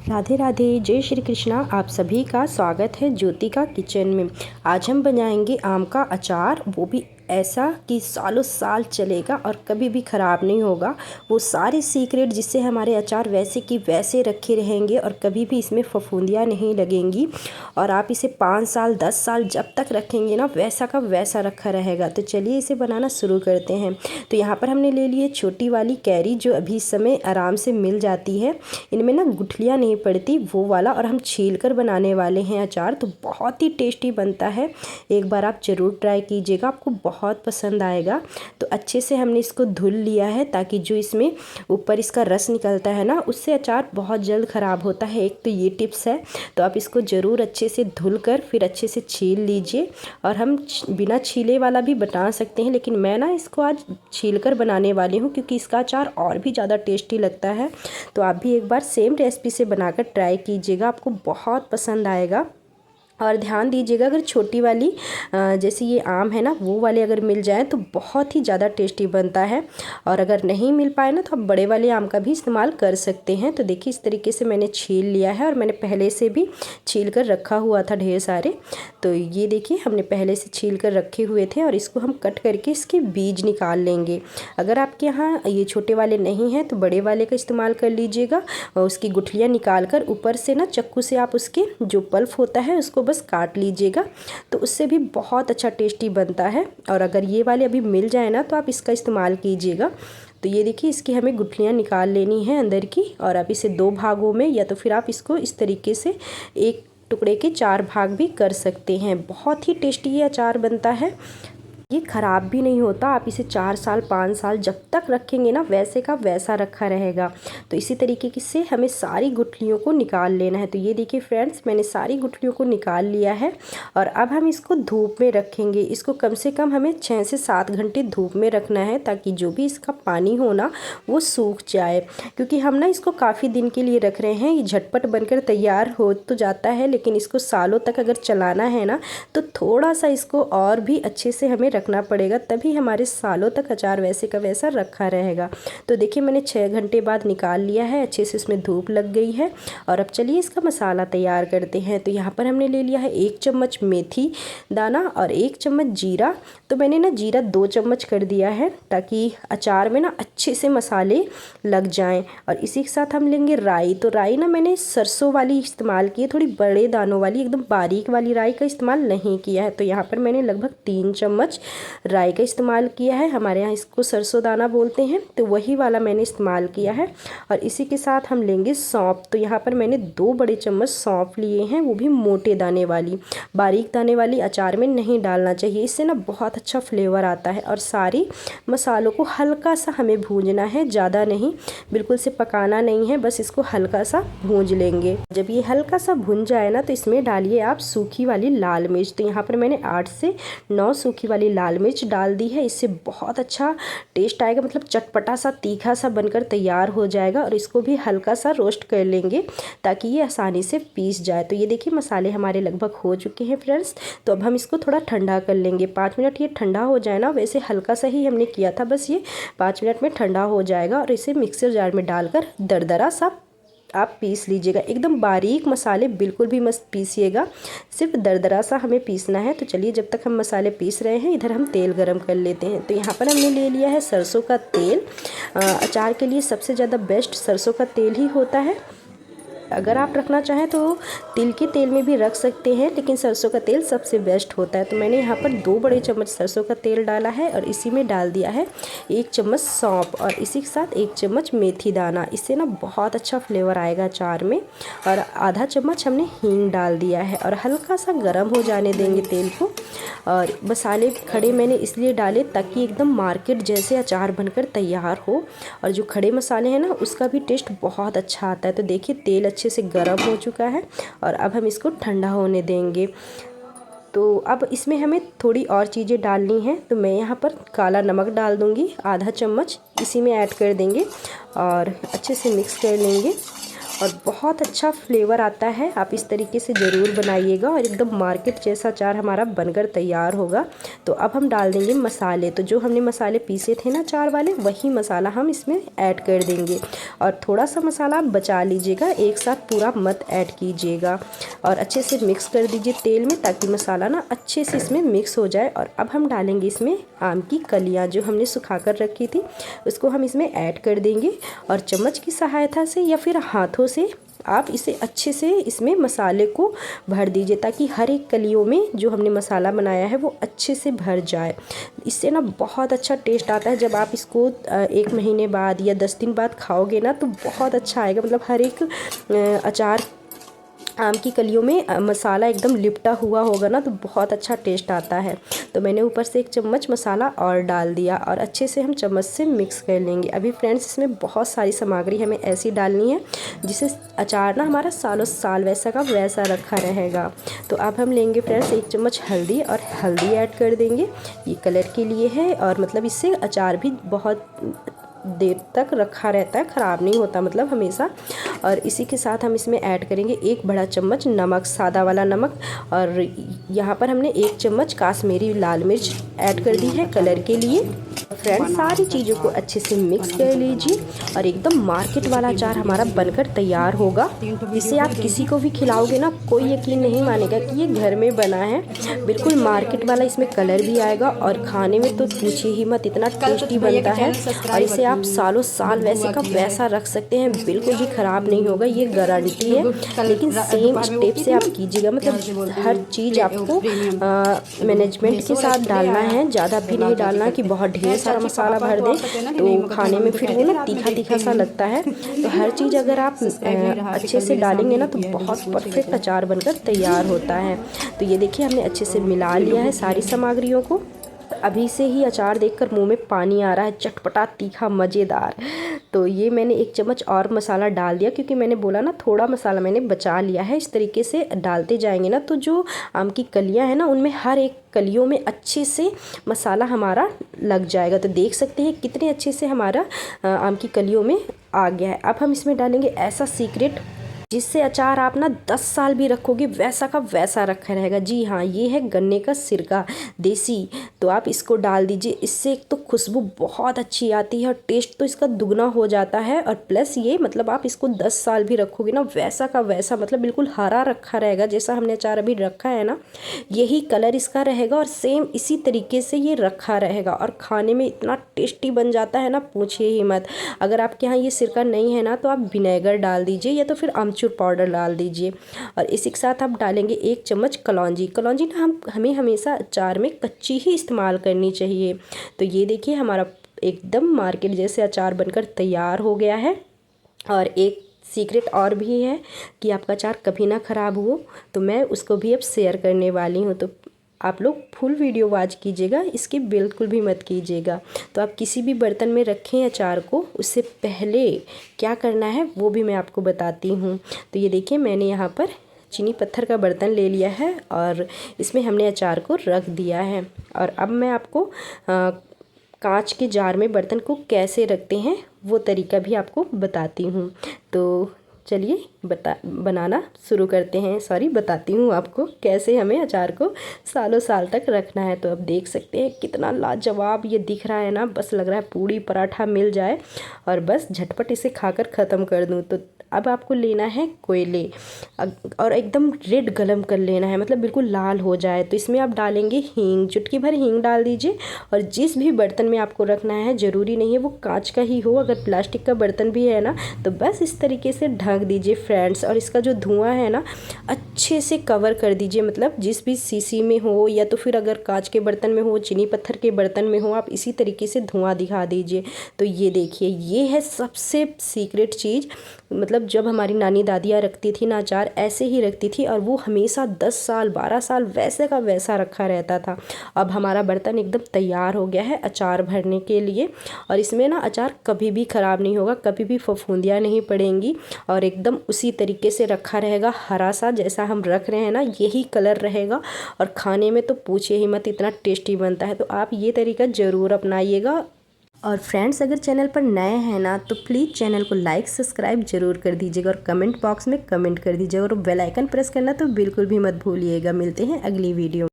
राधे राधे, जय श्री कृष्णा। आप सभी का स्वागत है ज्योति का किचन में। आज हम बनाएंगे आम का अचार, वो भी ऐसा कि सालों साल चलेगा और कभी भी ख़राब नहीं होगा। वो सारे सीक्रेट जिससे हमारे अचार वैसे कि वैसे रखे रहेंगे और कभी भी इसमें फफूंदियाँ नहीं लगेंगी और आप इसे 5 साल 10 साल जब तक रखेंगे ना वैसा का वैसा रखा रहेगा। तो चलिए इसे बनाना शुरू करते हैं। तो यहाँ पर हमने ले लिए छोटी वाली कैरी, जो अभी इस समय आराम से मिल जाती है। इनमें ना गुठलियाँ नहीं पड़ती, वो वाला, और हम छील कर बनाने वाले हैं अचार। तो बहुत ही टेस्टी बनता है, एक बार आप ज़रूर ट्राई कीजिएगा, आपको बहुत पसंद आएगा। तो अच्छे से हमने इसको धुल लिया है ताकि जो इसमें ऊपर इसका रस निकलता है ना, उससे अचार बहुत जल्द ख़राब होता है। एक तो ये टिप्स है, तो आप इसको ज़रूर अच्छे से धुल कर फिर अच्छे से छील लीजिए। और हम बिना छीले वाला भी बना सकते हैं, लेकिन मैं ना इसको आज छील कर बनाने वाली हूँ क्योंकि इसका अचार और भी ज़्यादा टेस्टी लगता है। तो आप भी एक बार सेम रेसिपी से बनाकर ट्राई कीजिएगा, आपको बहुत पसंद आएगा। और ध्यान दीजिएगा, अगर छोटी वाली जैसे ये आम है ना, वो वाले अगर मिल जाए तो बहुत ही ज़्यादा टेस्टी बनता है। और अगर नहीं मिल पाए ना तो आप बड़े वाले आम का भी इस्तेमाल कर सकते हैं। तो देखिए इस तरीके से मैंने छील लिया है और मैंने पहले से भी छील कर रखा हुआ था ढेर सारे। तो ये देखिए हमने पहले से छील कर रखे हुए थे और इसको हम कट करके इसके बीज निकाल लेंगे। अगर आपके यहाँ ये छोटे वाले नहीं हैं तो बड़े वाले का इस्तेमाल कर लीजिएगा। और उसकी गुठलियाँ निकाल कर ऊपर से ना चक्कू से आप उसके जो पल्प होता है उसको बस काट लीजिएगा, तो उससे भी बहुत अच्छा टेस्टी बनता है। और अगर ये वाले अभी मिल जाए ना तो आप इसका इस्तेमाल कीजिएगा। तो ये देखिए इसकी हमें गुठलियाँ निकाल लेनी है अंदर की, और आप इसे 2 भागों में, या तो फिर आप इसको इस तरीके से एक टुकड़े के 4 भाग भी कर सकते हैं। बहुत ही टेस्टी ये अचार बनता है, ये ख़राब भी नहीं होता। आप इसे 4 साल 5 साल जब तक रखेंगे ना वैसे का वैसा रखा रहेगा। तो इसी तरीके से हमें सारी गुठलियों को निकाल लेना है। तो ये देखिए फ्रेंड्स, मैंने सारी गुठलियों को निकाल लिया है और अब हम इसको धूप में रखेंगे। इसको कम से कम हमें 6 से 7 घंटे धूप में रखना है ताकि जो भी इसका पानी हो ना वो सूख जाए। क्योंकि हम ना इसको काफ़ी दिन के लिए रख रहे हैं, ये झटपट बनकर तैयार हो तो जाता है, लेकिन इसको सालों तक अगर चलाना है ना तो थोड़ा सा इसको और भी अच्छे से हमें रखना पड़ेगा, तभी हमारे सालों तक अचार वैसे का वैसा रखा रहेगा। तो देखिए मैंने 6 घंटे बाद निकाल लिया है, अच्छे से इसमें धूप लग गई है। और अब चलिए इसका मसाला तैयार करते हैं। तो यहाँ पर हमने ले लिया है 1 चम्मच मेथी दाना और 1 चम्मच जीरा। तो मैंने ना जीरा 2 चम्मच कर दिया है ताकि अचार में ना अच्छे से मसाले लग जाएं। और इसी के साथ हम लेंगे राई। तो राई ना मैंने सरसों वाली इस्तेमाल की है, थोड़ी बड़े दानों वाली, एकदम बारीक वाली राई का इस्तेमाल नहीं किया है। तो यहाँ पर मैंने लगभग 3 चम्मच राई का इस्तेमाल किया है। हमारे यहाँ इसको सरसों दाना बोलते हैं, तो वही वाला मैंने इस्तेमाल किया है। और इसी के साथ हम लेंगे सौंफ। तो यहाँ पर मैंने 2 बड़े चम्मच सौंफ लिए हैं, वो भी मोटे दाने वाली। बारीक दाने वाली अचार में नहीं डालना चाहिए, इससे ना बहुत अच्छा फ्लेवर आता है। और सारी मसालों को हल्का सा हमें भूंजना है, ज़्यादा नहीं, बिल्कुल से पकाना नहीं है, बस इसको हल्का सा भूंज लेंगे। जब ये हल्का सा भुन जाए ना तो इसमें डालिए आप सूखी वाली लाल मिर्च। तो यहाँ पर मैंने 8 से 9 सूखी वाली लाल मिर्च डाल दी है। इससे बहुत अच्छा टेस्ट आएगा, मतलब चटपटा सा तीखा सा बनकर तैयार हो जाएगा। और इसको भी हल्का सा रोस्ट कर लेंगे ताकि ये आसानी से पीस जाए। तो ये देखिए मसाले हमारे लगभग हो चुके हैं फ्रेंड्स। तो अब हम इसको थोड़ा ठंडा कर लेंगे, 5 मिनट ये ठंडा हो जाए ना, वैसे हल्का सा ही हमने किया था, बस ये 5 मिनट में ठंडा हो जाएगा। और इसे मिक्सर जार में डालकर दरदरा सा आप पीस लीजिएगा। एकदम बारीक मसाले बिल्कुल भी मत पीसिएगा, सिर्फ दरदरा सा हमें पीसना है। तो चलिए जब तक हम मसाले पीस रहे हैं इधर हम तेल गरम कर लेते हैं। तो यहाँ पर हमने ले लिया है सरसों का तेल। अचार के लिए सबसे ज़्यादा बेस्ट सरसों का तेल ही होता है। अगर आप रखना चाहें तो तिल के तेल में भी रख सकते हैं, लेकिन सरसों का तेल सबसे बेस्ट होता है। तो मैंने यहाँ पर 2 बड़े चम्मच सरसों का तेल डाला है और इसी में डाल दिया है 1 चम्मच सौंफ और इसी के साथ 1 चम्मच मेथी दाना। इससे ना बहुत अच्छा फ्लेवर आएगा अचार में। और आधा चम्मच हमने हींग डाल दिया है और हल्का सा गर्म हो जाने देंगे तेल को। और मसाले खड़े मैंने इसलिए डाले ताकि एकदम मार्केट जैसे अचार बनकर तैयार हो। और जो खड़े मसाले हैं ना उसका भी टेस्ट बहुत अच्छा आता है। तो देखिए तेल अच्छे से गर्म हो चुका है और अब हम इसको ठंडा होने देंगे। तो अब इसमें हमें थोड़ी और चीज़ें डालनी हैं। तो मैं यहाँ पर काला नमक डाल दूँगी, आधा चम्मच इसी में ऐड कर देंगे और अच्छे से मिक्स कर लेंगे। और बहुत अच्छा फ्लेवर आता है। आप इस तरीके से ज़रूर बनाइएगा और एकदम मार्केट जैसा अचार हमारा बनकर तैयार होगा। तो अब हम डाल देंगे मसाले। तो जो हमने मसाले पीसे थे ना अचार वाले, वही मसाला हम इसमें ऐड कर देंगे। और थोड़ा सा मसाला आप बचा लीजिएगा, एक साथ पूरा मत ऐड कीजिएगा। और अच्छे से मिक्स कर दीजिए तेल में, ताकि मसाला ना अच्छे से इसमें मिक्स हो जाए। और अब हम डालेंगे इसमें आम की कलियाँ जो हमने सुखा कर रखी थी, उसको हम इसमें ऐड कर देंगे। और चम्मच की सहायता से या फिर हाथों से आप इसे अच्छे से इसमें मसाले को भर दीजिए, ताकि हर एक कलियों में जो हमने मसाला बनाया है वो अच्छे से भर जाए। इससे ना बहुत अच्छा टेस्ट आता है। जब आप इसको 1 महीने बाद या 10 दिन बाद खाओगे ना तो बहुत अच्छा आएगा। मतलब हर एक अचार आम की कलियों में मसाला एकदम लिपटा हुआ होगा ना, तो बहुत अच्छा टेस्ट आता है। तो मैंने ऊपर से 1 चम्मच मसाला और डाल दिया और अच्छे से हम चम्मच से मिक्स कर लेंगे। अभी फ्रेंड्स इसमें बहुत सारी सामग्री हमें ऐसी डालनी है जिससे अचार ना हमारा सालों साल वैसा का वैसा रखा रहेगा। तो अब हम लेंगे फ्रेंड्स 1 चम्मच हल्दी, और हल्दी ऐड कर देंगे। ये कलर के लिए है, और मतलब इससे अचार भी बहुत देर तक रखा रहता है, ख़राब नहीं होता मतलब हमेशा। और इसी के साथ हम इसमें ऐड करेंगे 1 बड़ा चम्मच नमक, सादा वाला नमक। और यहाँ पर हमने 1 चम्मच काश्मीरी लाल मिर्च ऐड कर दी है कलर के लिए। फ्रेंड्स सारी चीज़ों को अच्छे से मिक्स कर लीजिए और एकदम मार्केट वाला अचार हमारा बनकर तैयार होगा। इसे आप किसी को भी खिलाओगे ना, कोई यकीन नहीं मानेगा कि ये घर में बना है। बिल्कुल मार्केट वाला इसमें कलर भी आएगा, और खाने में तो पूछिए ही मत, इतना टेस्टी बनता है। और इसे आप सालों साल वैसे का वैसा रख सकते हैं, बिल्कुल भी ख़राब नहीं होगा, ये गारंटी है। लेकिन सेम स्टेप से आप कीजिएगा, मतलब हर चीज़ आपको मैनेजमेंट के साथ डालना है। ज़्यादा भी नहीं डालना कि बहुत ढेर सारा मसाला भर दें तो खाने में फिर वो ना तीखा तीखा सा लगता है। तो हर चीज़ अगर आप अच्छे से डालेंगे ना तो बहुत परफेक्ट अचार बनकर तैयार होता है। तो ये देखिए हमने अच्छे से मिला लिया है सारी सामग्रियों को। अभी से ही अचार देखकर मुंह में पानी आ रहा है, चटपटा तीखा मज़ेदार। तो ये मैंने 1 चम्मच और मसाला डाल दिया, क्योंकि मैंने बोला ना थोड़ा मसाला मैंने बचा लिया है। इस तरीके से डालते जाएंगे ना तो जो आम की कलियां हैं ना, उनमें हर एक कलियों में अच्छे से मसाला हमारा लग जाएगा। तो देख सकते हैं कितने अच्छे से हमारा आम की कलियों में आ गया है। अब हम इसमें डालेंगे ऐसा सीक्रेट जिससे अचार आप ना 10 साल भी रखोगे वैसा का वैसा रखा रहेगा। जी हाँ, ये है गन्ने का सिरका देसी। तो आप इसको डाल दीजिए, इससे एक तो खुशबू बहुत अच्छी आती है और टेस्ट तो इसका दुगना हो जाता है। और प्लस ये मतलब आप इसको 10 साल भी रखोगे ना वैसा का वैसा, मतलब बिल्कुल हरा रखा रहेगा। जैसा हमने अचार अभी रखा है ना, यही कलर इसका रहेगा और सेम इसी तरीके से ये रखा रहेगा। और खाने में इतना टेस्टी बन जाता है ना, पूछिए ही मत। अगर आपके यहाँ ये सिरका नहीं है ना तो आप विनेगर डाल दीजिए या तो फिर आमचूर पाउडर डाल दीजिए। और इसी के साथ आप डालेंगे 1 चम्मच कलौंजी। कलौंजी ना हमें हमेशा अचार में कच्ची ही इस्तेमाल करनी चाहिए। तो ये देखिए हमारा एकदम मार्केट जैसे अचार बनकर तैयार हो गया है। और एक सीक्रेट और भी है कि आपका अचार कभी ना ख़राब हो, तो मैं उसको भी अब शेयर करने वाली हूँ। तो आप लोग फुल वीडियो वॉच कीजिएगा, इसकी बिल्कुल भी मत कीजिएगा। तो आप किसी भी बर्तन में रखें अचार को, उससे पहले क्या करना है वो भी मैं आपको बताती हूँ। तो ये देखिए मैंने यहाँ पर चीनी पत्थर का बर्तन ले लिया है और इसमें हमने अचार को रख दिया है। और अब मैं आपको कांच के जार में बर्तन को कैसे रखते हैं वो तरीका भी आपको बताती हूँ। तो चलिए बनाना शुरू करते हैं। बताती हूँ आपको कैसे हमें अचार को सालों साल तक रखना है। तो अब देख सकते हैं कितना लाजवाब ये दिख रहा है ना, बस लग रहा है पूड़ी पराठा मिल जाए और बस झटपट इसे खाकर ख़त्म कर दूँ। तो अब आपको लेना है कोयले और एकदम रेड गरम कर लेना है, मतलब बिल्कुल लाल हो जाए। तो इसमें आप डालेंगे हींग, चुटकी भर हींग डाल दीजिए। और जिस भी बर्तन में आपको रखना है, ज़रूरी नहीं है वो कांच का ही हो, अगर प्लास्टिक का बर्तन भी है ना तो बस इस तरीके से ढक दीजिए फ्रेंड्स। और इसका जो धुआं है ना अच्छे से कवर कर दीजिए, मतलब जिस भी शीशी में हो या तो फिर अगर कांच के बर्तन में हो, चीनी पत्थर के बर्तन में हो, आप इसी तरीके से धुआं दिखा दीजिए। तो ये देखिए ये है सबसे सीक्रेट चीज़। मतलब जब हमारी नानी दादियाँ रखती थी ना अचार, ऐसे ही रखती थी और वो हमेशा 10 साल 12 साल वैसे का वैसा रखा रहता था। अब हमारा बर्तन एकदम तैयार हो गया है अचार भरने के लिए। और इसमें ना अचार कभी भी ख़राब नहीं होगा, कभी भी फफूंदियाँ नहीं पड़ेंगी और एकदम उसी तरीके से रखा रहेगा। हरा सा जैसा हम रख रहे हैं ना यही कलर रहेगा और खाने में तो पूछिए ही मत, इतना टेस्टी बनता है। तो आप ये तरीका ज़रूर अपनाइएगा। और फ्रेंड्स, अगर चैनल पर नए हैं ना तो प्लीज़ चैनल को लाइक सब्सक्राइब जरूर कर दीजिएगा और कमेंट बॉक्स में कमेंट कर दीजिएगा और बेल आइकन प्रेस करना तो बिल्कुल भी मत भूलिएगा। मिलते हैं अगली वीडियो।